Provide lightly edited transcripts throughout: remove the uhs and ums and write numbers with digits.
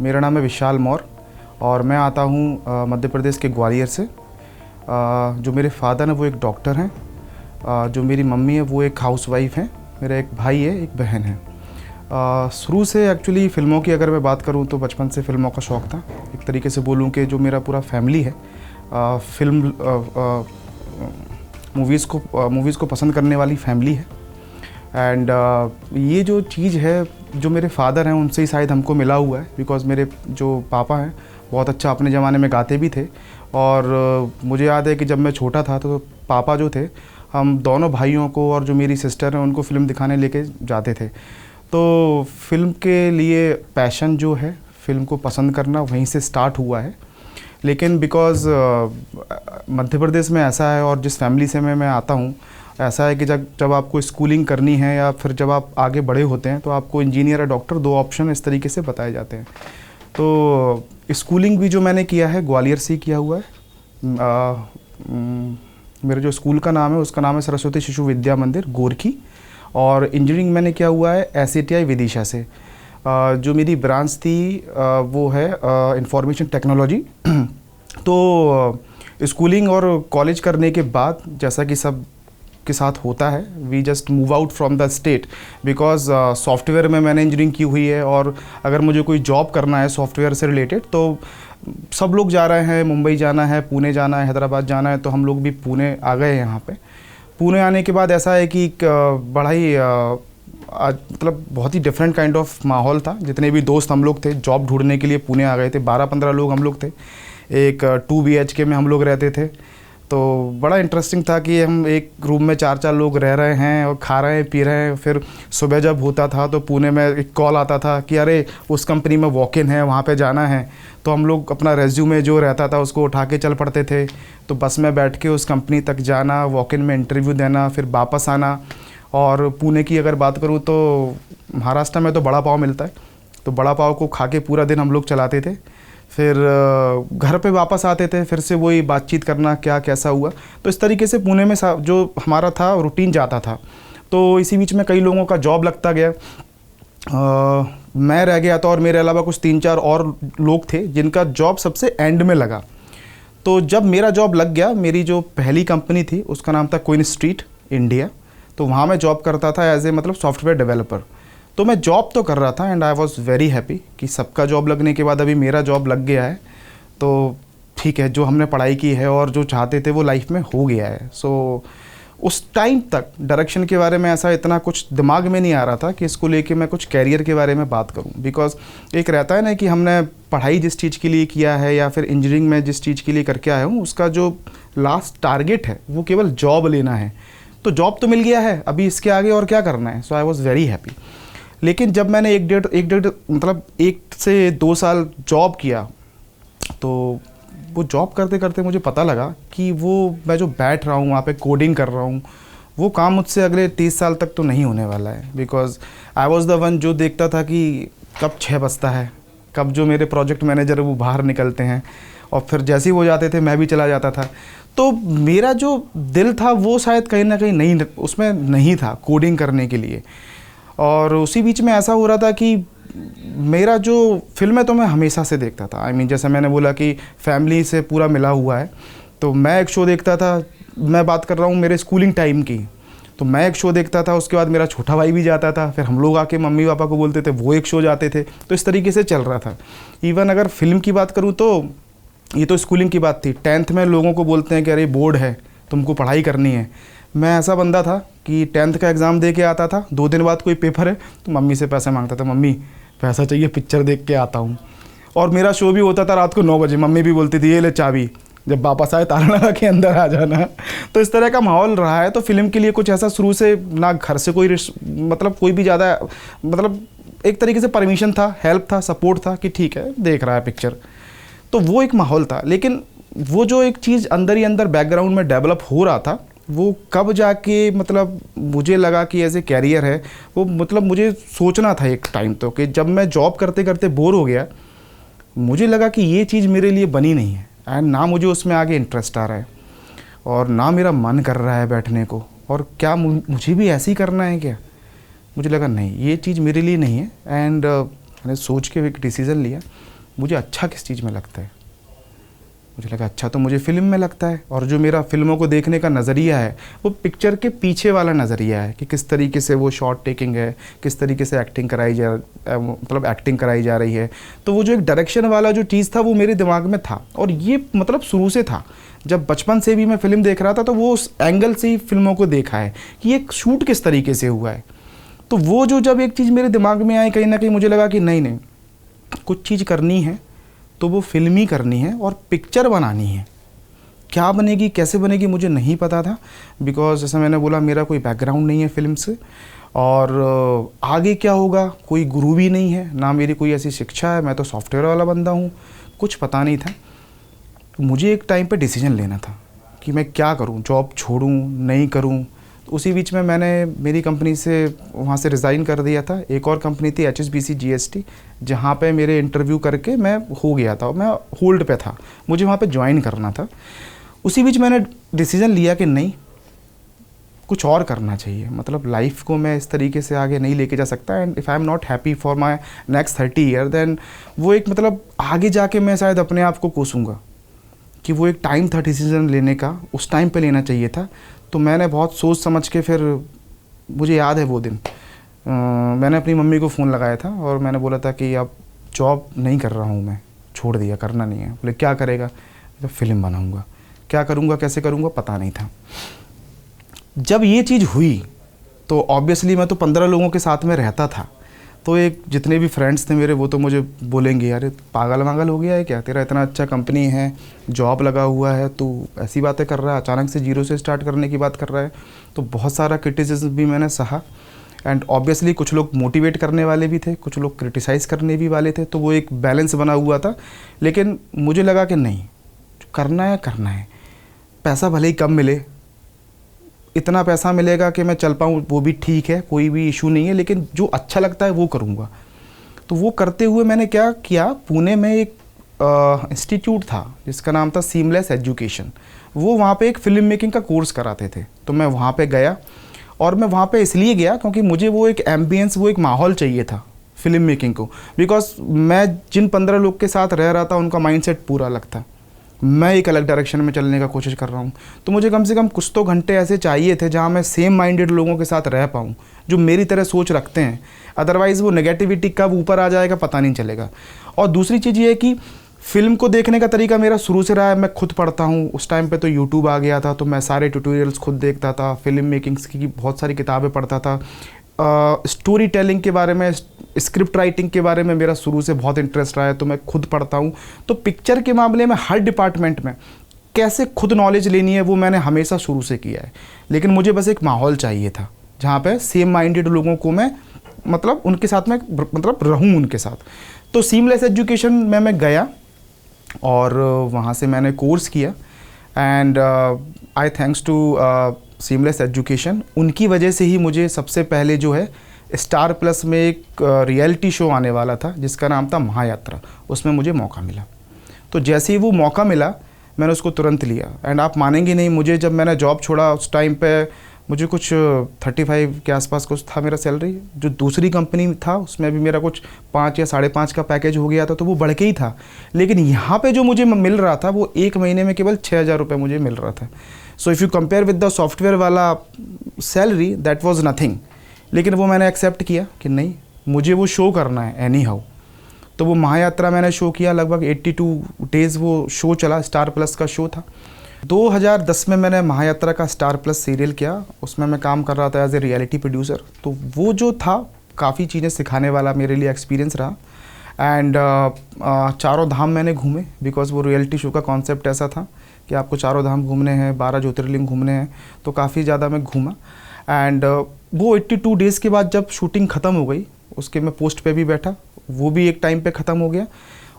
मेरा नाम है विशाल मौर्य और मैं आता हूँ मध्य प्रदेश के ग्वालियर से। जो मेरे फादर हैं वो एक डॉक्टर हैं। जो मेरी मम्मी है वो एक हाउसवाइफ हैं। मेरा एक भाई है, एक बहन है। शुरू से एक्चुअली फ़िल्मों की अगर मैं बात करूँ तो बचपन से फ़िल्मों का शौक़ था। एक तरीके से बोलूँ कि जो मेरा पूरा फैमिली है फ़िल्म मूवीज़ को पसंद करने वाली फैमिली है। एंड ये जो चीज़ है जो मेरे फादर हैं उनसे ही शायद हमको मिला हुआ है, बिकॉज़ मेरे जो पापा हैं बहुत अच्छा अपने ज़माने में गाते भी थे। और मुझे याद है कि जब मैं छोटा था तो पापा जो थे हम दोनों भाइयों को और जो मेरी सिस्टर है उनको फ़िल्म दिखाने लेके जाते थे। तो फ़िल्म के लिए पैशन जो है, फ़िल्म को पसंद करना वहीं से स्टार्ट हुआ है। लेकिन बिकॉज़ मध्य प्रदेश में ऐसा है और जिस फैमिली से मैं आता हूँ ऐसा है कि जब आपको स्कूलिंग करनी है या फिर जब आप आगे बड़े होते हैं तो आपको इंजीनियर या डॉक्टर, दो ऑप्शन इस तरीके से बताए जाते हैं। तो स्कूलिंग भी जो मैंने किया है ग्वालियर से ही किया हुआ है। मेरे जो स्कूल का नाम है उसका नाम है सरस्वती शिशु विद्या मंदिर गोरखी। और इंजीनियरिंग मैंने किया हुआ है SATI विदिशा से। जो मेरी ब्रांच थी वो है इंफॉर्मेशन टेक्नोलॉजी। तो स्कूलिंग और कॉलेज करने के बाद जैसा कि सब के साथ होता है, we just move out from the state, because software में मैंने इंजीनियरिंग की हुई है। और अगर मुझे कोई जॉब करना है सॉफ्टवेयर से रिलेटेड तो सब लोग जा रहे हैं, मुंबई जाना है, पुणे जाना है, हैदराबाद जाना है, तो हम लोग भी पुणे आ गए यहाँ पे। पुणे आने के बाद ऐसा है कि बड़ा ही मतलब बहुत ही डिफरेंट काइंड ऑफ माहौल था। जितने भी दोस्त हम लोग थे जॉब ढूंढने के लिए पुणे आ गए थे। 12-15 लोग हम लोग थे। एक 2 BHK में हम लोग रहते थे। तो बड़ा इंटरेस्टिंग था कि हम एक रूम में 4-4 लोग रह रहे हैं और खा रहे हैं, पी रहे हैं। फिर सुबह जब होता था तो पुणे में एक कॉल आता था कि अरे उस कंपनी में वॉक इन है, वहाँ पे जाना है। तो हम लोग अपना रेज्यूमे जो रहता था उसको उठा के चल पड़ते थे। तो बस में बैठ के उस कंपनी तक जाना, वॉक इन में इंटरव्यू देना, फिर वापस आना। और पुणे की अगर बात करूँ तो महाराष्ट्र में तो बड़ा पाव मिलता है, तो बड़ा पाव को खा के पूरा दिन हम लोग चलाते थे। फिर घर पे वापस आते थे, फिर से वही बातचीत करना क्या कैसा हुआ। तो इस तरीके से पुणे में जो हमारा था रूटीन जाता था। तो इसी बीच में कई लोगों का जॉब लगता गया। मैं रह गया था और मेरे अलावा कुछ 3-4 और लोग थे जिनका जॉब सबसे एंड में लगा। तो जब मेरा जॉब लग गया, मेरी जो पहली कंपनी थी उसका नाम था क्वीन स्ट्रीट इंडिया। तो वहाँ मैं जॉब करता था एज ए मतलब सॉफ्टवेयर डेवलपर। तो मैं जॉब तो कर रहा था and I was very happy कि सबका जॉब लगने के बाद अभी मेरा जॉब लग गया है। तो ठीक है, जो हमने पढ़ाई की है और जो चाहते थे वो लाइफ में हो गया है। सो उस टाइम तक डायरेक्शन के बारे में ऐसा इतना कुछ दिमाग में नहीं आ रहा था कि इसको लेके मैं कुछ कैरियर के बारे में बात करूं। बिकॉज एक रहता है ना कि हमने पढ़ाई जिस चीज़ के लिए किया है या फिर इंजीनियरिंग में जिस चीज़ के लिए करके आया हूँ उसका जो लास्ट टारगेट है वो केवल जॉब लेना है। तो जॉब तो मिल गया है, अभी इसके आगे और क्या करना है। सो आई वॉज वेरी हैप्पी। लेकिन जब मैंने एक डेढ़ मतलब 1 से 2 साल जॉब किया तो वो जॉब करते करते मुझे पता लगा कि वो मैं जो बैठ रहा हूँ वहाँ पे कोडिंग कर रहा हूँ वो काम मुझसे अगले 30 साल तक तो नहीं होने वाला है। Because I was the one जो देखता था कि कब 6 बजता है, कब जो मेरे प्रोजेक्ट मैनेजर वो बाहर निकलते हैं और फिर जैसे ही वो जाते थे मैं भी चला जाता था। तो मेरा जो दिल था वो शायद कहीं ना कहीं नहीं उसमें नहीं था कोडिंग करने के लिए। और उसी बीच में ऐसा हो रहा था कि मेरा जो फिल्में तो मैं हमेशा से देखता था। आई मीन जैसे मैंने बोला कि फैमिली से पूरा मिला हुआ है। तो मैं एक शो देखता था, मैं बात कर रहा हूँ मेरे स्कूलिंग टाइम की। तो मैं एक शो देखता था, उसके बाद मेरा छोटा भाई भी जाता था, फिर हम लोग आके मम्मी पापा को बोलते थे, वो एक शो जाते थे। तो इस तरीके से चल रहा था। इवन अगर फिल्म की बात करूँ तो ये तो स्कूलिंग की बात थी। 10th में लोगों को बोलते हैं कि अरे बोर्ड है, तुमको पढ़ाई करनी है। मैं ऐसा बंदा था कि 10th का एग्ज़ाम दे के आता था, 2 दिन बाद कोई पेपर है तो मम्मी से पैसे मांगता था, मम्मी पैसा चाहिए, पिक्चर देख के आता हूँ। और मेरा शो भी होता था रात को 9 बजे। मम्मी भी बोलती थी ये ले चाबी, जब वापस आए ताला लगा के अंदर आ जाना। तो इस तरह का माहौल रहा है। तो फिल्म के लिए कुछ ऐसा शुरू से ना घर से कोई मतलब कोई भी ज़्यादा मतलब एक तरीके से परमिशन था, हेल्प था, सपोर्ट था कि ठीक है देख रहा है पिक्चर। तो वो एक माहौल था। लेकिन वो जो एक चीज़ अंदर ही अंदर बैकग्राउंड में डेवलप हो रहा था वो कब जाके मतलब मुझे लगा कि ऐसे कैरियर है वो मतलब मुझे सोचना था एक टाइम तो कि जब मैं जॉब करते करते बोर हो गया मुझे लगा कि ये चीज़ मेरे लिए बनी नहीं है एंड ना मुझे उसमें आगे इंटरेस्ट आ रहा है और ना मेरा मन कर रहा है बैठने को। और क्या मुझे भी ऐसे ही करना है क्या? मुझे लगा नहीं ये चीज़ मेरे लिए नहीं है। एंड मैंने सोच के एक डिसीज़न लिया मुझे अच्छा किस चीज़ में लगता है। मुझे लगा अच्छा तो मुझे फ़िल्म में लगता है, और जो मेरा फ़िल्मों को देखने का नज़रिया है वो पिक्चर के पीछे वाला नज़रिया है कि किस तरीके से वो शॉट टेकिंग है, किस तरीके से एक्टिंग कराई एक्टिंग कराई जा रही है। तो वो जो एक डायरेक्शन वाला जो चीज़ था वो मेरे दिमाग में था, और ये मतलब शुरू से था। जब बचपन से भी मैं फ़िल्म देख रहा था तो वो उस एंगल से ही फ़िल्मों को देखा है कि ये शूट किस तरीके से हुआ है। तो वो जो जब एक चीज़ मेरे दिमाग में आई, कहीं ना कहीं मुझे लगा कि नहीं कुछ चीज़ करनी है तो वो फिल्म ही करनी है और पिक्चर बनानी है। क्या बनेगी कैसे बनेगी मुझे नहीं पता था, बिकॉज जैसे मैंने बोला मेरा कोई बैकग्राउंड नहीं है फिल्म से, और आगे क्या होगा कोई गुरु भी नहीं है, ना मेरी कोई ऐसी शिक्षा है, मैं तो सॉफ्टवेयर वाला बंदा हूँ, कुछ पता नहीं था। मुझे एक टाइम पे डिसीजन लेना था कि मैं क्या करूँ, जॉब छोड़ूँ नहीं करूँ। तो उसी बीच में मैंने मेरी कंपनी से वहाँ से रिज़ाइन कर दिया था। एक और कंपनी थी HSBC GST, जहाँ पे मेरे इंटरव्यू करके मैं हो गया था, मैं होल्ड पे था, मुझे वहाँ पे ज्वाइन करना था। उसी बीच मैंने डिसीजन लिया कि नहीं कुछ और करना चाहिए, मतलब लाइफ को मैं इस तरीके से आगे नहीं लेके जा सकता, and if I am not happy for my next 30 year then वो एक मतलब आगे जाके मैं शायद अपने आप को कोसूँगा कि वो एक टाइम था डिसीजन लेने का, उस टाइम पे लेना चाहिए था। तो मैंने बहुत सोच समझ के फिर, मुझे याद है वो दिन मैंने अपनी मम्मी को फ़ोन लगाया था और मैंने बोला था कि अब जॉब नहीं कर रहा हूँ, मैं छोड़ दिया, करना नहीं है। बोले क्या करेगा? तो फिल्म बनाऊँगा। क्या करूँगा कैसे करूँगा पता नहीं था। जब ये चीज़ हुई तो ऑब्वियसली मैं तो 15 लोगों के साथ में रहता था, तो एक जितने भी फ्रेंड्स थे मेरे वो तो मुझे बोलेंगे अरे पागल वागल हो गया है क्या, तेरा इतना अच्छा कंपनी है, जॉब लगा हुआ है, तू ऐसी बातें कर रहा है, अचानक से जीरो से स्टार्ट करने की बात कर रहा है। तो बहुत सारा क्रिटिसिज्म भी मैंने सहा, एंड ऑब्वियसली कुछ लोग मोटिवेट करने वाले भी थे, कुछ लोग क्रिटिसाइज़ करने भी वाले थे, तो वो एक बैलेंस बना हुआ था। लेकिन मुझे लगा कि नहीं करना है, पैसा भले ही कम मिले, इतना पैसा मिलेगा कि मैं चल पाऊँ वो भी ठीक है, कोई भी इशू नहीं है, लेकिन जो अच्छा लगता है वो करूँगा। तो वो करते हुए मैंने क्या किया, पुणे में एक इंस्टीट्यूट था जिसका नाम था सीमलेस एजुकेशन, वो वहाँ पे एक फ़िल्म मेकिंग का कोर्स कराते थे। तो मैं वहाँ पे गया, और मैं वहाँ पे इसलिए गया क्योंकि मुझे वो एक एम्बियंस, वो एक माहौल चाहिए था फिल्म मेकिंग को, बिकॉज मैं जिन 15 लोग के साथ रह रहा था उनका माइंडसेट पूरा अलग था, मैं एक अलग डायरेक्शन में चलने का कोशिश कर रहा हूँ। तो मुझे कम से कम कुछ तो घंटे ऐसे चाहिए थे जहाँ मैं सेम माइंडेड लोगों के साथ रह पाऊँ जो मेरी तरह सोच रखते हैं, अदरवाइज़ वो नेगेटिविटी कब ऊपर आ जाएगा पता नहीं चलेगा। और दूसरी चीज़ ये है कि फ़िल्म को देखने का तरीका मेरा शुरू से रहा है, मैं खुद पढ़ता हूँ। उस टाइम पे तो यूट्यूब आ गया था, तो मैं सारे ट्यूटोरियल्स खुद देखता था, फिल्म मेकिंग्स की बहुत सारी किताबें पढ़ता था, स्टोरी टेलिंग के बारे में, स्क्रिप्ट राइटिंग के बारे में मेरा शुरू से बहुत इंटरेस्ट रहा है, तो मैं खुद पढ़ता हूँ। तो पिक्चर के मामले में हर डिपार्टमेंट में कैसे खुद नॉलेज लेनी है वो मैंने हमेशा शुरू से किया है। लेकिन मुझे बस एक माहौल चाहिए था जहाँ पे सेम माइंडेड लोगों को मैं मतलब उनके साथ में मतलब रहूँ उनके साथ। तो सीमलेस एजुकेशन में मैं गया और वहाँ से मैंने कोर्स किया, and I thanks to seamless education, उनकी वजह से ही मुझे सबसे पहले जो है स्टार प्लस में एक रियलिटी शो आने वाला था जिसका नाम था महायात्रा, उसमें मुझे मौका मिला। तो जैसे ही वो मौका मिला मैंने उसको तुरंत लिया, एंड आप मानेंगे नहीं, मुझे जब मैंने जॉब छोड़ा उस टाइम पे मुझे कुछ 35 के आसपास कुछ था मेरा सैलरी। जो दूसरी कंपनी था उसमें भी मेरा कुछ 5 या 5.5 का पैकेज हो गया था, तो वो बढ़ के ही था। लेकिन यहाँ पे जो मुझे मिल रहा था वो एक महीने में केवल 6,000 रुपये मुझे मिल रहा था। So if you compare with the software वाला सैलरी दैट वाज नथिंग। लेकिन वो मैंने एक्सेप्ट किया कि नहीं मुझे वो शो करना है एनी हाउ। तो वो महायात्रा मैंने शो किया, लगभग 82 डेज़ वो शो चला, स्टार प्लस का शो था। 2010 में मैंने महायात्रा का स्टार प्लस सीरियल किया, उसमें मैं काम कर रहा था एज ए रियलिटी प्रोड्यूसर। तो वो जो था काफ़ी चीज़ें सिखाने वाला मेरे लिए एक्सपीरियंस रहा, एंड चारों धाम मैंने घूमे, बिकॉज वो रियलिटी शो का कॉन्सेप्ट ऐसा था कि आपको चारों धाम घूमने हैं, 12 ज्योतिर्लिंग घूमने हैं, तो काफ़ी ज़्यादा मैं घूमा। एंड वो 82 डेज़ के बाद जब शूटिंग ख़त्म हो गई, उसके मैं पोस्ट पे भी बैठा, वो भी एक टाइम पे ख़त्म हो गया।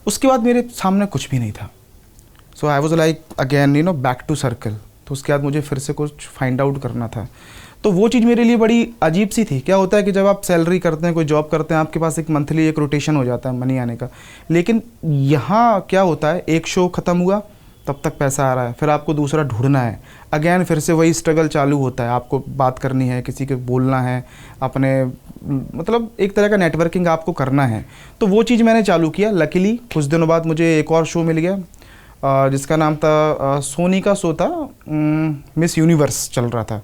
उसके बाद मेरे सामने कुछ भी नहीं था। So I was like again back to circle. तो उसके बाद मुझे फिर से कुछ फाइंड आउट करना था। तो वो चीज़ मेरे लिए बड़ी अजीब सी थी। क्या होता है कि जब आप सैलरी करते हैं, कोई जॉब करते हैं, आपके पास एक मंथली एक रोटेशन हो जाता है मनी आने का। लेकिन यहाँ क्या होता है, एक शो ख़त्म हुआ तब तक पैसा आ रहा है, फिर आपको दूसरा ढूंढना है, अगेन फिर से वही स्ट्रगल चालू होता है, आपको बात करनी है, किसी के बोलना है, अपने मतलब एक तरह का नेटवर्किंग आपको करना है। तो वो चीज़ मैंने चालू किया। लकीली कुछ दिनों बाद मुझे एक और शो मिल गया जिसका नाम था सोनी का शो था, मिस यूनिवर्स चल रहा था,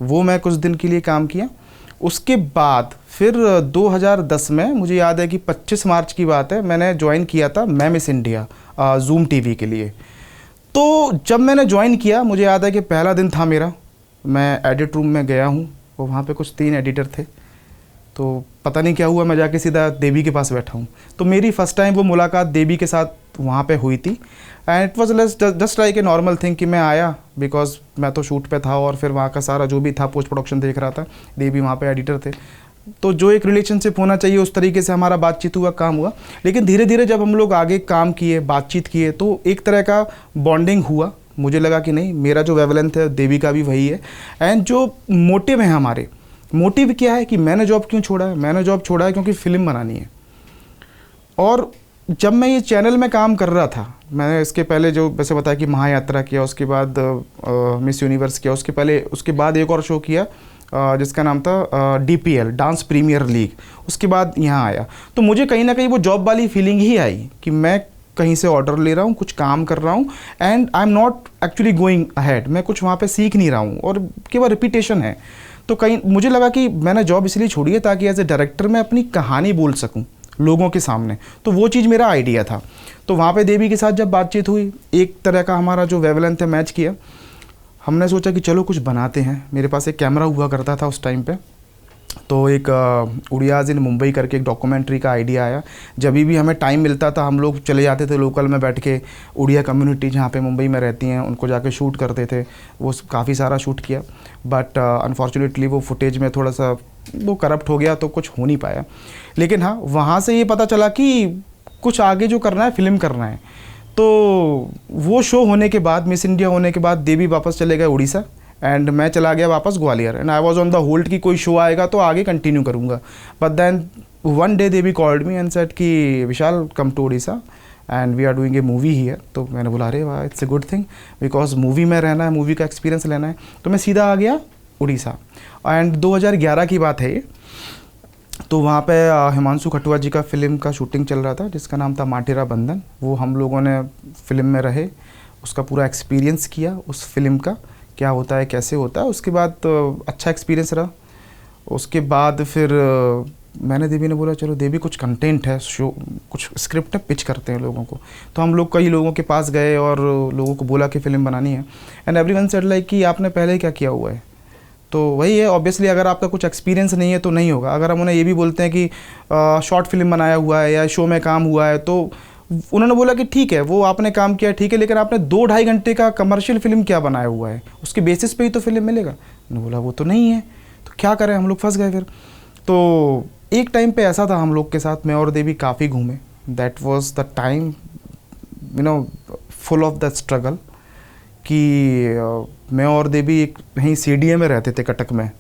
वो मैं कुछ दिन के लिए काम किया। उसके बाद फिर 2010 में मुझे याद है कि 25 मार्च की बात है, मैंने ज्वाइन किया था मैं मिस इंडिया जूम टीवी के लिए। तो जब मैंने ज्वाइन किया मुझे याद है कि पहला दिन था मेरा, मैं एडिट रूम में गया हूँ, और वहाँ पे कुछ 3 एडिटर थे, तो पता नहीं क्या हुआ, मैं जाके सीधा देवी के पास बैठा हूँ। तो मेरी फ़र्स्ट टाइम वो मुलाकात देवी के साथ वहाँ पे हुई थी, and it was just like a normal thing कि मैं आया, बिकॉज मैं तो शूट पे था और फिर वहाँ का सारा जो भी था पोस्ट प्रोडक्शन देख रहा था, देवी वहाँ पे एडिटर थे, तो जो एक रिलेशनशिप होना चाहिए उस तरीके से हमारा बातचीत हुआ, काम हुआ। लेकिन धीरे धीरे जब हम लोग आगे काम किए, बातचीत किए, तो एक तरह का बॉन्डिंग हुआ। मुझे लगा कि नहीं, मेरा जो वेवलेंथ है देवी का भी वही है, एंड जो मोटिव है हमारे, मोटिव क्या है कि मैंने जॉब क्यों छोड़ा है, मैंने जॉब छोड़ा है क्योंकि फ़िल्म बनानी है। और जब मैं ये चैनल में काम कर रहा था, मैंने इसके पहले जो वैसे बताया कि महायात्रा किया, उसके बाद मिस यूनिवर्स किया, उसके बाद एक और शो किया जिसका नाम था DPL, डांस प्रीमियर लीग, उसके बाद यहाँ आया। तो मुझे कहीं ना कहीं वो जॉब वाली फीलिंग ही आई कि मैं कहीं से ऑर्डर ले रहा हूँ, कुछ काम कर रहा हूँ, and I am not actually going ahead, मैं कुछ वहाँ पे सीख नहीं रहा हूँ और केवल रिपीटेशन है। तो कहीं मुझे लगा कि मैंने जॉब इसलिए छोड़ी है ताकि एज ए डायरेक्टर मैं अपनी कहानी बोल सकूं लोगों के सामने, तो वो चीज़ मेरा आइडिया था। तो वहाँ पे देवी के साथ जब बातचीत हुई, एक तरह का हमारा जो वेवलेंथ है मैच किया, हमने सोचा कि चलो कुछ बनाते हैं। मेरे पास एक कैमरा हुआ करता था उस टाइम पे, तो एक उड़ियाज़ इन मुंबई करके एक डॉक्यूमेंट्री का आइडिया आया। जब भी हमें टाइम मिलता था हम लोग चले जाते थे लोकल में बैठ के, उड़िया कम्युनिटी जहाँ पे मुंबई में रहती हैं उनको जाके शूट करते थे। वो काफ़ी सारा शूट किया, बट अनफॉर्चुनेटली वो फुटेज में थोड़ा सा वो करप्ट हो गया, तो कुछ हो नहीं पाया। लेकिन हाँ, वहाँ से ये पता चला कि कुछ आगे जो करना है, फिल्म करना है। तो वो शो होने के बाद, मिस इंडिया होने के बाद, देवी वापस चले गए उड़ीसा, एंड मैं चला गया वापस Gwalior, and I was on the hold कि कोई शो आएगा तो आगे कंटिन्यू करूँगा। But then one day Devi called me and said कि Vishal come to Orissa and we are doing a movie here. तो मैंने बोला अरे वाह, it's a good thing, because movie में रहना है, मूवी का एक्सपीरियंस लेना है। तो मैं सीधा आ गया उड़ीसा, एंड 2011 की बात है ये। तो वहाँ पे हिमांशु खटुआ जी का फिल्म का शूटिंग चल रहा था जिसका नाम था माटेरा बंधन। वो हम लोगों ने फिल्म में रहे, उसका पूरा एक्सपीरियंस किया, उस फिल्म का क्या होता है, कैसे होता है। उसके बाद अच्छा एक्सपीरियंस रहा। उसके बाद फिर मैंने देवी ने बोला चलो देवी कुछ कंटेंट है, शो कुछ स्क्रिप्ट है, पिच करते हैं लोगों को। तो हम लोग कई लोगों के पास गए और लोगों को बोला कि फ़िल्म बनानी है, एंड एवरीवन सेड लाइक कि आपने पहले क्या किया हुआ है। तो वही है, ऑब्वियसली अगर आपका कुछ एक्सपीरियंस नहीं है तो नहीं होगा। अगर हम उन्हें ये भी बोलते हैं कि शॉर्ट फिल्म बनाया हुआ है या शो में काम हुआ है, तो उन्होंने बोला कि ठीक है वो आपने काम किया ठीक है, लेकिन आपने 2-2.5 घंटे का कमर्शियल फिल्म क्या बनाया हुआ है, उसके बेसिस पे ही तो फिल्म मिलेगा। उन्होंने बोला वो तो नहीं है, तो क्या करें, हम लोग फंस गए फिर। तो एक टाइम पे ऐसा था हम लोग के साथ, मैं और देवी काफ़ी घूमे। That was the time you know full of the struggle, कि मैं और देवी एक कहीं CDA में रहते थे कटक में,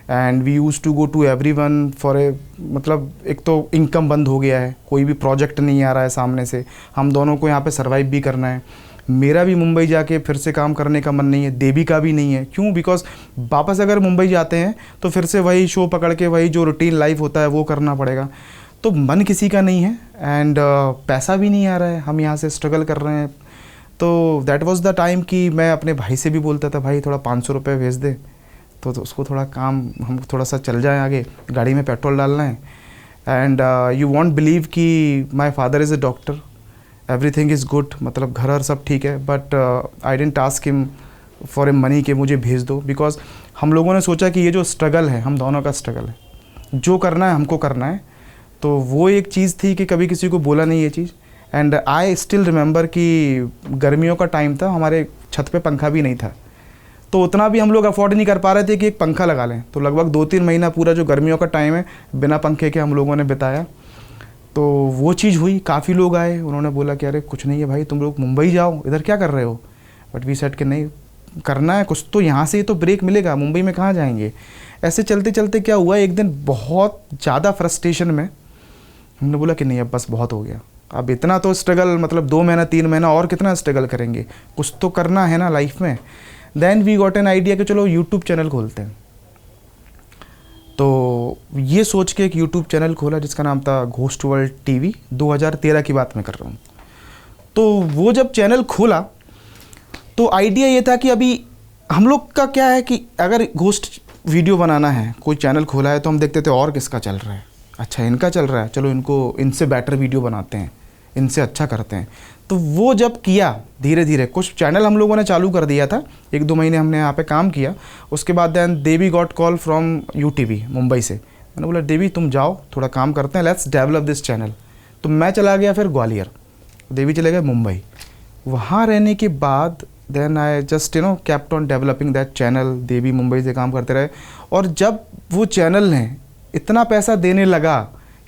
and we use to go to everyone for a, मतलब एक तो इनकम बंद हो गया है, कोई भी प्रोजेक्ट नहीं आ रहा है सामने से, हम दोनों को यहाँ पे सरवाइव भी करना है। मेरा भी मुंबई जाके फिर से काम करने का मन नहीं है, देवी का भी नहीं है। क्यों? बिकॉज वापस अगर मुंबई जाते हैं तो फिर से वही शो पकड़ के वही जो रूटीन लाइफ होता है वो करना पड़ेगा। तो मन किसी का नहीं है, एंड पैसा भी नहीं आ रहा है, हम यहाँ से स्ट्रगल कर रहे हैं। तो दैट वाज द टाइम कि मैं अपने भाई से भी बोलता था भाई थोड़ा 500 रुपये भेज दे, तो उसको थोड़ा काम, हम थोड़ा सा चल जाए आगे, गाड़ी में पेट्रोल डालना है। एंड यू वॉन्ट बिलीव कि my father is a doctor, everything is good, मतलब घर और सब ठीक है, but I didn't ask him for a money कि मुझे भेज दो, बिकॉज हम लोगों ने सोचा कि ये जो स्ट्रगल है हम दोनों का स्ट्रगल है, जो करना है हमको करना है। तो वो एक चीज़ थी कि कभी किसी को बोला नहीं ये चीज़। एंड आई स्टिल रिमेंबर कि गर्मियों का टाइम था, हमारे छत पे पंखा भी नहीं था, तो उतना भी हम लोग अफोर्ड नहीं कर पा रहे थे कि एक पंखा लगा लें। तो लगभग 2-3 महीना पूरा जो गर्मियों का टाइम है बिना पंखे के हम लोगों ने बिताया। तो वो चीज़ हुई, काफ़ी लोग आए, उन्होंने बोला कि अरे कुछ नहीं है भाई, तुम लोग मुंबई जाओ, इधर क्या कर रहे हो। बट वी सेड कि नहीं, करना है कुछ तो, यहाँ से तो ब्रेक मिलेगा, मुंबई में कहाँ जाएंगे। ऐसे चलते चलते क्या हुआ, एक दिन बहुत ज़्यादा फ्रस्ट्रेशन में हमने बोला कि नहीं अब बस बहुत हो गया, अब इतना तो स्ट्रगल, मतलब 2 महीना 3 महीना और कितना स्ट्रगल करेंगे, कुछ तो करना है ना लाइफ में। Then we got an idea कि चलो यूट्यूब चैनल खोलते हैं। तो ये सोच के एक यूट्यूब चैनल खोला जिसका नाम था घोस्ट वर्ल्ड टीवी। 2013 की बात मैं कर रहा हूँ। तो वो जब चैनल खोला तो आइडिया ये था कि अभी हम लोग का क्या है कि अगर घोस्ट वीडियो बनाना है, कोई चैनल खोला है तो हम देखते थे और किसका चल रहा है, अच्छा इनका चल रहा है, चलो इनसे बेटर वीडियो बनाते हैं, इनसे अच्छा करते हैं। तो वो जब किया धीरे धीरे, कुछ चैनल हम लोगों ने चालू कर दिया था, 1-2 महीने हमने यहाँ पे काम किया। उसके बाद देन देवी got call from UTV Mumbai से। मैंने बोला देवी तुम जाओ, थोड़ा काम करते हैं, लेट्स डेवलप दिस चैनल। तो मैं चला गया फिर ग्वालियर, देवी चले गए मुंबई। वहाँ रहने के बाद then I just kept on developing that channel. Devi Mumbai से काम करते रहे, और जब वो चैनल ने इतना पैसा देने लगा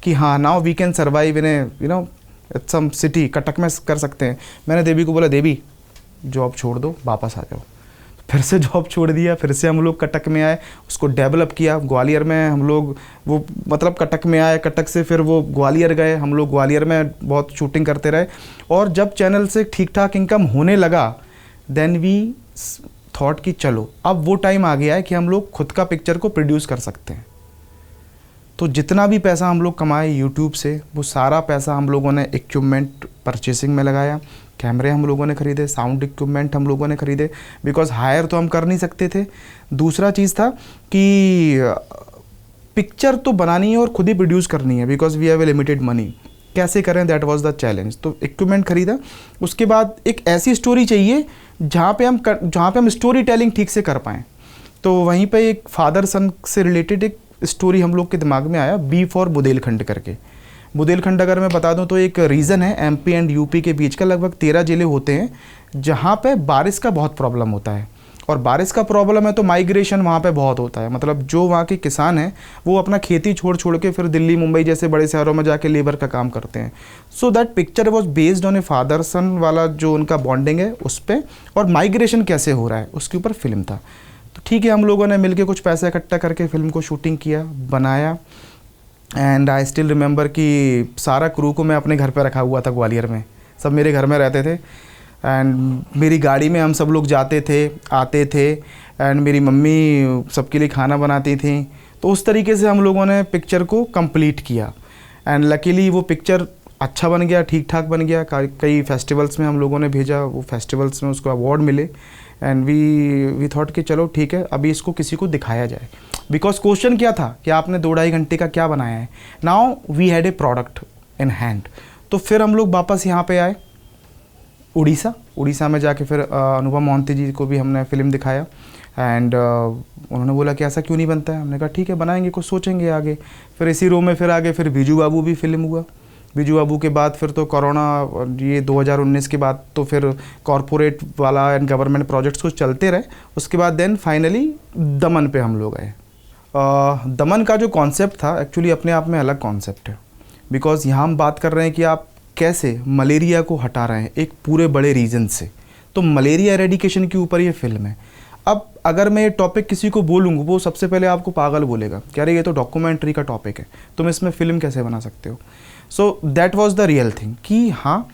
कि हाँ now we can survive in at some city, Cuttack में कर सकते हैं। मैंने देवी को बोला देवी जॉब छोड़ दो, वापस आ जाओ। फिर से जॉब छोड़ दिया, फिर से हम लोग कटक में आए, उसको डेवलप किया। ग्वालियर में हम लोग वो मतलब कटक में आए, कटक से फिर वो ग्वालियर गए, हम लोग ग्वालियर में बहुत शूटिंग करते रहे। और जब चैनल से ठीक ठाक इनकम होने लगा देन वी थॉट कि चलो अब वो टाइम आ गया है कि हम लोग खुद का पिक्चर को प्रोड्यूस कर सकते हैं। तो जितना भी पैसा हम लोग कमाए यूट्यूब से, वो सारा पैसा हम लोगों ने इक्विपमेंट परचेसिंग में लगाया। कैमरे हम लोगों ने ख़रीदे, साउंड इक्विपमेंट हम लोगों ने ख़रीदे, बिकॉज़ हायर तो हम कर नहीं सकते थे। दूसरा चीज़ था कि पिक्चर तो बनानी है और खुद ही प्रोड्यूस करनी है, because we have a limited money. कैसे करें, दैट वाज द चैलेंज। तो इक्विपमेंट ख़रीदा। उसके बाद एक ऐसी स्टोरी चाहिए जहाँ पे हम स्टोरी टेलिंग ठीक से कर पाएँ। तो वहीं पे एक फादर सन से रिलेटेड एक स्टोरी हम लोग के दिमाग में आया, बी फॉर बुंदेलखंड करके। बुंदेलखंड अगर मैं बता दूं तो एक रीजन है एमपी एंड यूपी के बीच का, लगभग 13 ज़िले होते हैं जहां पे बारिश का बहुत प्रॉब्लम होता है। और बारिश का प्रॉब्लम है तो माइग्रेशन वहाँ पे बहुत होता है। मतलब जो वहाँ के किसान हैं वो अपना खेती छोड़ के फिर दिल्ली मुंबई जैसे बड़े शहरों में जाके लेबर का काम करते हैं। So that picture was based on a father son वाला जो उनका बॉन्डिंग है उस पर, और माइग्रेशन कैसे हो रहा है उसके ऊपर फिल्म था। तो ठीक है, हम लोगों ने मिलके कुछ पैसा इकट्ठा करके फिल्म को शूटिंग किया, बनाया। एंड आई स्टिल रिमेंबर कि सारा क्रू को मैं अपने घर पे रखा हुआ था ग्वालियर में, सब मेरे घर में रहते थे। एंड मेरी गाड़ी में हम सब लोग जाते थे आते थे, एंड मेरी मम्मी सबके लिए खाना बनाती थी। तो उस तरीके से हम लोगों ने पिक्चर को कंप्लीट किया। एंड लकीली वो पिक्चर अच्छा बन गया, ठीक ठाक बन गया। कई फेस्टिवल्स में हम लोगों ने भेजा, वो फेस्टिवल्स में उसको अवार्ड मिले। एंड वी थॉट कि चलो ठीक है, अभी इसको किसी को दिखाया जाए। बिकॉज क्वेश्चन क्या था कि आपने 2-2.5 घंटे का क्या बनाया है। Now we had a product in hand. तो फिर हम लोग वापस यहाँ पे आए उड़ीसा में जाके फिर अनुभव मोहंती जी को भी हमने फ़िल्म दिखाया। एंड उन्होंने बोला कि ऐसा क्यों नहीं बनता है। हमने कहा ठीक है बनाएंगे, कुछ सोचेंगे आगे। फिर इसी रो में फिर आगे फिर बीजू बाबू भी फिल्म हुआ। बीजू बाबू के बाद फिर तो कोरोना, ये 2019 के बाद तो फिर कॉरपोरेट वाला एंड गवर्नमेंट प्रोजेक्ट्स कुछ चलते रहे। उसके बाद देन फाइनली दमन पे हम लोग आए। दमन का जो कॉन्सेप्ट था एक्चुअली अपने आप में अलग कॉन्सेप्ट है। बिकॉज़ यहाँ हम बात कर रहे हैं कि आप कैसे मलेरिया को हटा रहे हैं एक पूरे बड़े रीजन से। तो मलेरिया एरेडिकेशन के ऊपर ये फिल्म है। अब अगर मैं ये टॉपिक किसी को बोलूँगा वो सबसे पहले आपको पागल बोलेगा, कह रहे ये तो डॉक्यूमेंट्री का टॉपिक है, तुम इसमें फ़िल्म कैसे बना सकते हो। सो that was the real thing कि हाँ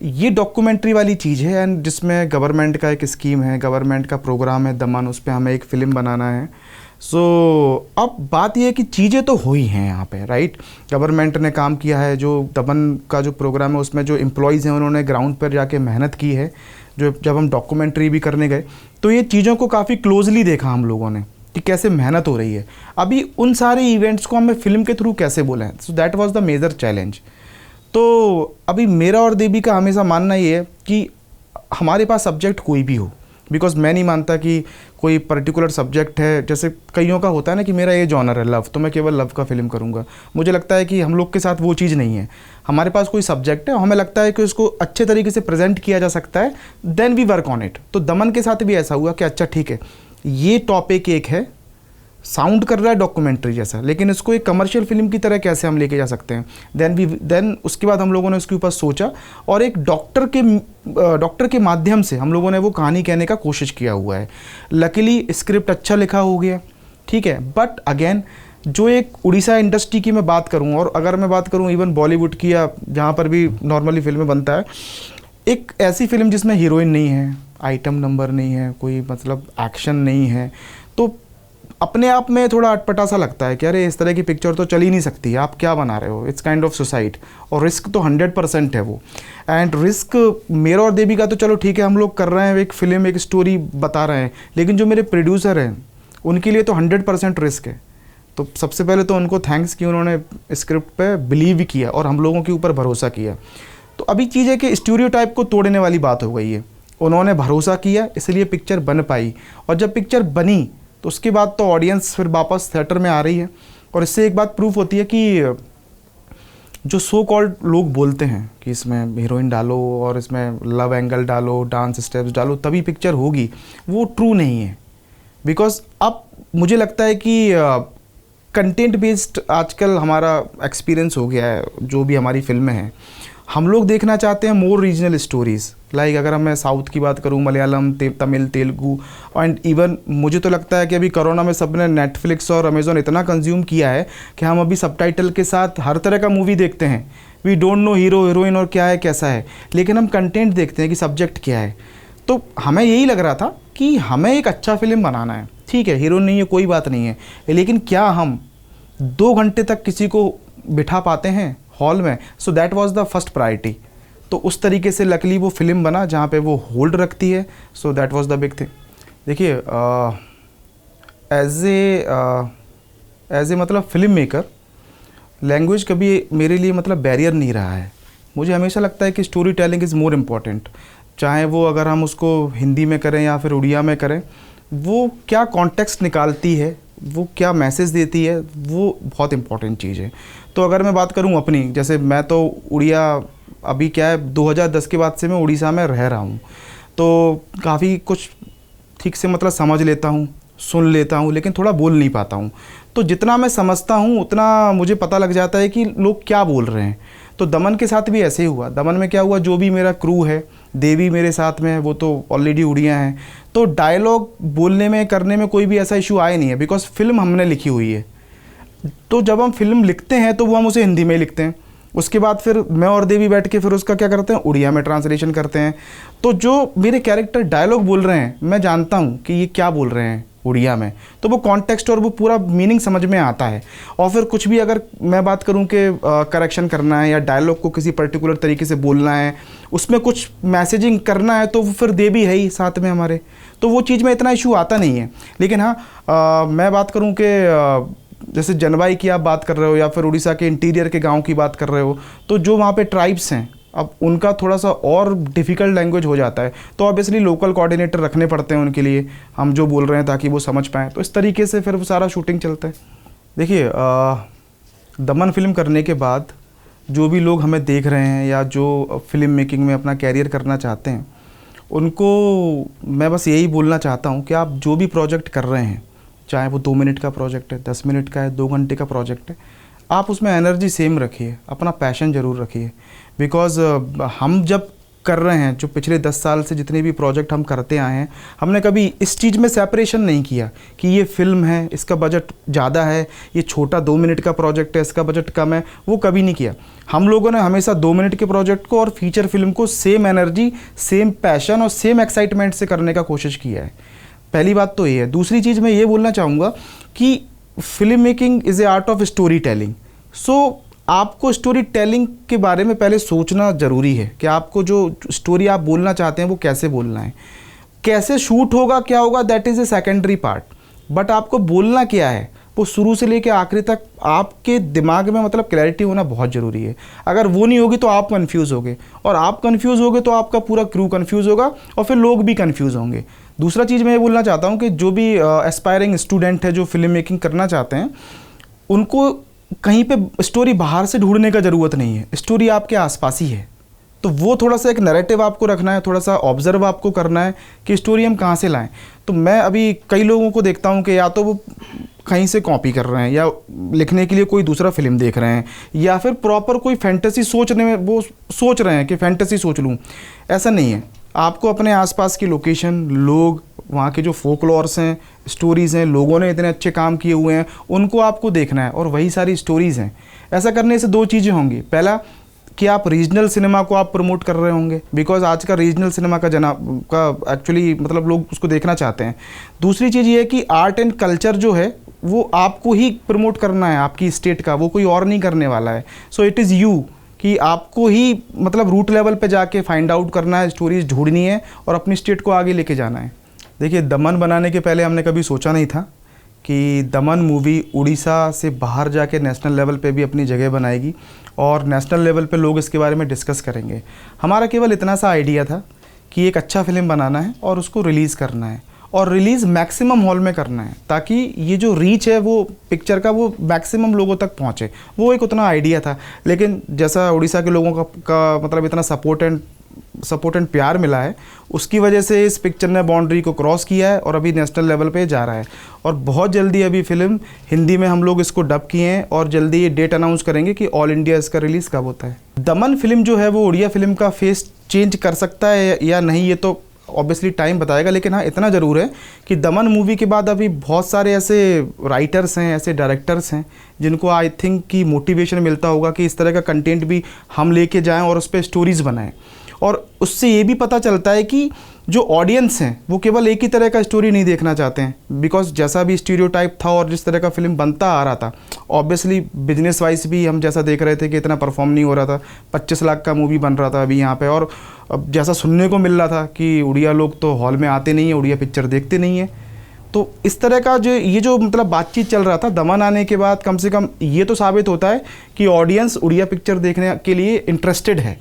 ये डॉक्यूमेंट्री वाली चीज़ है, एंड जिसमें गवर्नमेंट का एक स्कीम है, गवर्नमेंट का प्रोग्राम है दमन, उस पर हमें एक फ़िल्म बनाना है। सो अब बात यह है कि चीज़ें तो हुई हैं यहाँ पे, राइट। गवर्नमेंट ने काम किया है, जो दमन का जो प्रोग्राम है उसमें जो एम्प्लॉयज़ हैं उन्होंने ग्राउंड पर जाके मेहनत की है। जो जब हम डॉक्यूमेंट्री भी करने गए तो ये चीज़ों को काफ़ी क्लोजली देखा हम लोगों ने कि कैसे मेहनत हो रही है। अभी उन सारे इवेंट्स को हमें फिल्म के थ्रू कैसे बोलें, so that was the major challenge. तो अभी मेरा और देवी का हमेशा मानना ये है कि हमारे पास सब्जेक्ट कोई भी हो, बिकॉज मैं नहीं मानता कि कोई पर्टिकुलर सब्जेक्ट है। जैसे कईयों का होता है ना कि मेरा ये जॉनर है लव, तो मैं केवल लव का फिल्म करूँगा। मुझे लगता है कि हम लोग के साथ वो चीज़ नहीं है। हमारे पास कोई सब्जेक्ट है, हमें लगता है कि उसको अच्छे तरीके से प्रेजेंट किया जा सकता है, then we work on it. तो दमन के साथ भी ऐसा हुआ कि अच्छा ठीक है ये टॉपिक एक है, साउंड कर रहा है डॉक्यूमेंट्री जैसा, लेकिन इसको एक कमर्शियल फिल्म की तरह कैसे हम लेके जा सकते हैं। देन उसके बाद हम लोगों ने उसके ऊपर सोचा, और एक डॉक्टर के माध्यम से हम लोगों ने वो कहानी कहने का कोशिश किया हुआ है। लकीली स्क्रिप्ट अच्छा लिखा हो गया, ठीक है। बट अगेन जो एक उड़ीसा इंडस्ट्री की मैं बात करूं, और अगर मैं बात करूं इवन बॉलीवुड की या जहां पर भी नॉर्मली फिल्में बनता है, एक ऐसी फिल्म जिसमें हीरोइन नहीं है, आइटम नंबर नहीं है, कोई मतलब एक्शन नहीं है, तो अपने आप में थोड़ा अटपटा सा लगता है कि अरे इस तरह की पिक्चर तो चल ही नहीं सकती, आप क्या बना रहे हो, इट्स काइंड ऑफ सुसाइड। और रिस्क तो 100% है वो। एंड रिस्क मेरा और देवी का तो चलो ठीक है, हम लोग कर रहे हैं, एक फिल्म एक स्टोरी बता रहे हैं, लेकिन जो मेरे प्रोड्यूसर हैं उनके लिए तो 100% रिस्क है। तो सबसे पहले तो उनको थैंक्स कि उन्होंने स्क्रिप्ट पे बिलीव किया और हम लोगों के ऊपर भरोसा किया। तो अभी चीज़ है कि स्टीरियोटाइप को तोड़ने वाली बात हो गई है, उन्होंने भरोसा किया इसलिए पिक्चर बन पाई, और जब पिक्चर बनी तो उसके बाद तो ऑडियंस फिर वापस थिएटर में आ रही है। और इससे एक बात प्रूफ होती है कि जो सो कॉल्ड लोग बोलते हैं कि इसमें हीरोइन डालो और इसमें लव एंगल डालो, डांस स्टेप्स डालो तभी पिक्चर होगी, वो ट्रू नहीं है। बिकॉज अब मुझे लगता है कि कंटेंट बेस्ड आजकल हमारा एक्सपीरियंस हो गया है, जो भी हमारी फिल्में हैं हम लोग देखना चाहते हैं मोर रीजनल स्टोरीज़। लाइक अगर मैं साउथ की बात करूं, मलयालम, तमिल, तेलुगू, एंड इवन मुझे तो लगता है कि अभी कोरोना में सबने नेटफ्लिक्स और अमेज़ॉन इतना कंज्यूम किया है कि हम अभी सबटाइटल के साथ हर तरह का मूवी देखते हैं। We don't know hero heroine और क्या है कैसा है, लेकिन हम कंटेंट देखते हैं कि सब्जेक्ट क्या है। तो हमें यही लग रहा था कि हमें एक अच्छा फिल्म बनाना है, ठीक है हीरो नहीं है कोई बात नहीं है, लेकिन क्या हम 2 घंटे तक किसी को बिठा पाते हैं हॉल में। सो that was the first priority. तो उस तरीके से लकली वो फिल्म बना जहाँ पे वो होल्ड रखती है। सो that was the big thing. देखिए एज ए मतलब फिल्म मेकर, लैंग्वेज कभी मेरे लिए मतलब बैरियर नहीं रहा है। मुझे हमेशा लगता है कि story telling is more important, चाहे वो अगर हम उसको हिंदी में करें या फिर उड़िया में करें, वो क्या कॉन्टेक्स्ट निकालती है, वो क्या मैसेज देती है, वो बहुत इंपॉर्टेंट चीज़ है। तो अगर मैं बात करूं अपनी, जैसे मैं तो उड़िया अभी क्या है 2010 के बाद से मैं उड़ीसा में रह रहा हूं, तो काफ़ी कुछ ठीक से मतलब समझ लेता हूं, सुन लेता हूं, लेकिन थोड़ा बोल नहीं पाता हूं। तो जितना मैं समझता हूं उतना मुझे पता लग जाता है कि लोग क्या बोल रहे हैं। तो दमन के साथ भी ऐसे ही हुआ। दमन में क्या हुआ, जो भी मेरा क्रू है, देवी मेरे साथ में है, वो तो ऑलरेडी उड़िया हैं, तो डायलॉग बोलने में करने में कोई भी ऐसा इशू आया नहीं है, बिकॉज फिल्म हमने लिखी हुई है। तो जब हम फिल्म लिखते हैं तो वो हम उसे हिंदी में लिखते हैं, उसके बाद फिर मैं और देवी बैठ के फिर उसका क्या करते हैं, उड़िया में ट्रांसलेशन करते हैं। तो जो मेरे कैरेक्टर डायलॉग बोल रहे हैं, मैं जानता हूँ कि ये क्या बोल रहे हैं उड़िया में, तो वो कॉन्टेक्स्ट और वो पूरा मीनिंग समझ में आता है। और फिर कुछ भी अगर मैं बात करूं कि करेक्शन करना है या डायलॉग को किसी पर्टिकुलर तरीके से बोलना है, उसमें कुछ मैसेजिंग करना है, तो फिर देवी है ही साथ में हमारे, तो वो चीज़ में इतना इशू आता नहीं है। लेकिन हाँ मैं बात करूं कि जैसे जनवाई की आप बात कर रहे हो या फिर उड़ीसा के इंटीरियर के गाँव की बात कर रहे हो, तो जो वहाँ पर ट्राइब्स हैं, अब उनका थोड़ा सा और डिफ़िकल्ट लैंग्वेज हो जाता है, तो ऑब्वियसली लोकल कोऑर्डिनेटर रखने पड़ते हैं उनके लिए, हम जो बोल रहे हैं ताकि वो समझ पाएँ। तो इस तरीके से फिर वो सारा शूटिंग चलता है। देखिए दमन फिल्म करने के बाद जो भी लोग हमें देख रहे हैं या जो फिल्म मेकिंग में अपना कैरियर करना चाहते हैं, उनको मैं बस यही बोलना चाहता हूँ कि आप जो भी प्रोजेक्ट कर रहे हैं, चाहे वो 2 मिनट का प्रोजेक्ट है, 10 मिनट का है, 2 घंटे का प्रोजेक्ट है, आप उसमें एनर्जी सेम रखिए, अपना पैशन ज़रूर रखिए। बिकॉज़ हम जब कर रहे हैं, जो पिछले 10 साल से जितने भी प्रोजेक्ट हम करते आए हैं, हमने कभी इस चीज़ में सेपरेशन नहीं किया कि ये फिल्म है, इसका बजट ज़्यादा है, ये छोटा 2 मिनट का प्रोजेक्ट है, इसका बजट कम है, वो कभी नहीं किया। हम लोगों ने हमेशा 2 मिनट के प्रोजेक्ट को और फीचर फिल्म को सेम एनर्जी, सेम पैशन और सेम एक्साइटमेंट से करने का कोशिश किया है। पहली बात तो ये है। दूसरी चीज़ मैं ये बोलना चाहूँगा कि film making is a art of story telling. सो आपको स्टोरी टेलिंग के बारे में पहले सोचना ज़रूरी है कि आपको जो स्टोरी आप बोलना चाहते हैं वो कैसे बोलना है, कैसे शूट होगा, क्या होगा, that is a secondary part. But आपको बोलना क्या है वो शुरू से लेकर आखिरी तक आपके दिमाग में मतलब क्लैरिटी होना बहुत ज़रूरी है। अगर वो नहीं होगी तो आप कंफ्यूज होगे, और आप कंफ्यूज होगे तो आपका पूरा क्रू कंफ्यूज होगा, और फिर लोग भी कंफ्यूज होंगे। दूसरा चीज़ मैं ये बोलना चाहता हूँ कि जो भी एस्पायरिंग स्टूडेंट है जो फिल्म मेकिंग करना चाहते हैं, उनको कहीं पे स्टोरी बाहर से ढूंढने का ज़रूरत नहीं है, स्टोरी आपके आसपास ही है। तो वो थोड़ा सा एक नैरेटिव आपको रखना है, थोड़ा सा ऑब्जर्व आपको करना है कि स्टोरी हम कहाँ से लाएं। तो मैं अभी कई लोगों को देखता हूँ कि या तो वो कहीं से कॉपी कर रहे हैं, या लिखने के लिए कोई दूसरा फिल्म देख रहे हैं, या फिर प्रॉपर कोई फैंटेसी सोचने में वो सोच रहे हैं कि फैंटेसी सोच लूँ। ऐसा नहीं है। आपको अपने आसपास की लोकेशन, लोग, वहाँ के जो फोकलॉर्स हैं, स्टोरीज़ हैं, लोगों ने इतने अच्छे काम किए हुए हैं, उनको आपको देखना है और वही सारी स्टोरीज़ हैं। ऐसा करने से दो चीज़ें होंगी, पहला कि आप रीजनल सिनेमा को आप प्रमोट कर रहे होंगे, बिकॉज आज का रीजनल सिनेमा का एक्चुअली मतलब लोग उसको देखना चाहते हैं। दूसरी चीज़ ये है कि आर्ट एंड कल्चर जो है वो आपको ही प्रमोट करना है, आपकी स्टेट का, वो कोई और नहीं करने वाला है। सो इट इज़ यू कि आपको ही मतलब रूट लेवल पे जाके फाइंड आउट करना है, स्टोरीज ढूंढनी है और अपनी स्टेट को आगे लेके जाना है। देखिए, दमन बनाने के पहले हमने कभी सोचा नहीं था कि दमन मूवी उड़ीसा से बाहर जाके नेशनल लेवल पे भी अपनी जगह बनाएगी और नेशनल लेवल पे लोग इसके बारे में डिस्कस करेंगे। हमारा केवल इतना सा आइडिया था कि एक अच्छा फिल्म बनाना है और उसको रिलीज़ करना है और रिलीज़ मैक्सिमम हॉल में करना है, ताकि ये जो रीच है वो पिक्चर का वो मैक्सिमम लोगों तक पहुँचे। वो एक उतना आइडिया था, लेकिन जैसा उड़ीसा के लोगों का मतलब इतना सपोर्ट एंड प्यार मिला है, उसकी वजह से इस पिक्चर ने बाउंड्री को क्रॉस किया है और अभी नेशनल लेवल पे जा रहा है। और बहुत जल्दी अभी फिल्म हिंदी में हम लोग इसको डब किए हैं और जल्दी ये डेट अनाउंस करेंगे कि ऑल इंडिया इसका रिलीज़ कब होता है। दमन फिल्म जो है वो उड़िया फिल्म का फेस चेंज कर सकता है या नहीं, ये तो ऑब्वियसली टाइम बताएगा, लेकिन हाँ इतना ज़रूर है कि दमन मूवी के बाद अभी बहुत सारे ऐसे राइटर्स हैं, ऐसे डायरेक्टर्स हैं जिनको आई थिंक कि मोटिवेशन मिलता होगा कि इस तरह का कंटेंट भी हम लेके जाएं और उस पर स्टोरीज़ बनाएं। और उससे ये भी पता चलता है कि जो ऑडियंस हैं वो केवल एक ही तरह का स्टोरी नहीं देखना चाहते हैं, बिकॉज जैसा भी स्टीरियोटाइप था और जिस तरह का फिल्म बनता आ रहा था, ऑब्वियसली बिजनेस वाइज भी हम जैसा देख रहे थे कि इतना परफॉर्म नहीं हो रहा था। 25 लाख का मूवी बन रहा था अभी यहाँ पे, और अब जैसा सुनने को मिल रहा था कि उड़िया लोग तो हॉल में आते नहीं हैं, उड़िया पिक्चर देखते नहीं हैं। तो इस तरह का जो मतलब बातचीत चल रहा था, दमन आने के बाद कम से कम ये तो साबित होता है कि ऑडियंस उड़िया पिक्चर देखने के लिए इंटरेस्टेड है।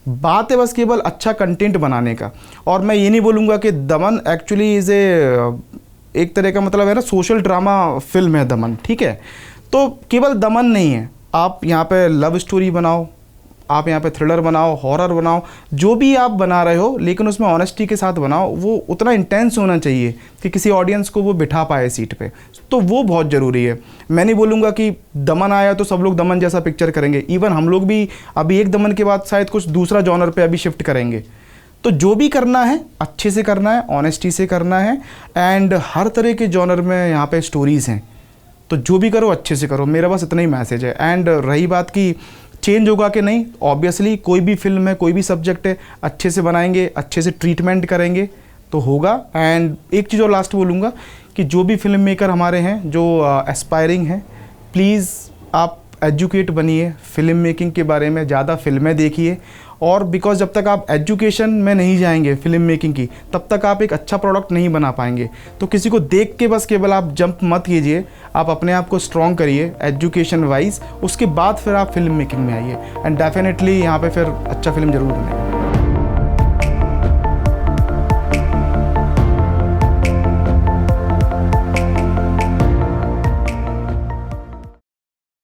बात है बस केवल अच्छा कंटेंट बनाने का। और मैं ये नहीं बोलूँगा कि दमन एक्चुअली इज़ एक तरह का मतलब है ना सोशल ड्रामा फिल्म है दमन, ठीक है। तो केवल दमन नहीं है, आप यहाँ पे लव स्टोरी बनाओ, आप यहाँ पे थ्रिलर बनाओ, हॉरर बनाओ, जो भी आप बना रहे हो, लेकिन उसमें ऑनेस्टी के साथ बनाओ। वो उतना इंटेंस होना चाहिए कि किसी ऑडियंस को वो बिठा पाए सीट पे, तो वो बहुत ज़रूरी है। मैं नहीं बोलूँगा कि दमन आया तो सब लोग दमन जैसा पिक्चर करेंगे, इवन हम लोग भी अभी एक दमन के बाद शायद कुछ दूसरा जॉनर पे अभी शिफ्ट करेंगे। तो जो भी करना है अच्छे से करना है, ऑनेस्टी से करना है, एंड हर तरह के जॉनर में यहाँ पे स्टोरीज़ हैं, तो जो भी करो अच्छे से करो। मेरा बस इतना ही मैसेज है। एंड रही बात कि चेंज होगा कि नहीं, ऑब्वियसली कोई भी फिल्म है, कोई भी सब्जेक्ट है, अच्छे से बनाएंगे, अच्छे से ट्रीटमेंट करेंगे तो होगा। एंड एक चीज़ और लास्ट बोलूँगा कि जो भी फिल्म मेकर हमारे हैं, जो एस्पायरिंग हैं, प्लीज़ आप एजुकेट बनिए फिल्म मेकिंग के बारे में, ज़्यादा फिल्में देखिए। और बिकॉज जब तक आप एजुकेशन में नहीं जाएंगे फिल्म मेकिंग की, तब तक आप एक अच्छा प्रोडक्ट नहीं बना पाएंगे। तो किसी को देख के बस केवल आप जंप मत कीजिए, आप अपने आप को स्ट्रॉन्ग करिए एजुकेशन वाइज, उसके बाद फिर आप फिल्म मेकिंग में आइए, एंड डेफिनेटली यहाँ पे फिर अच्छा फिल्म ज़रूर बनेगा।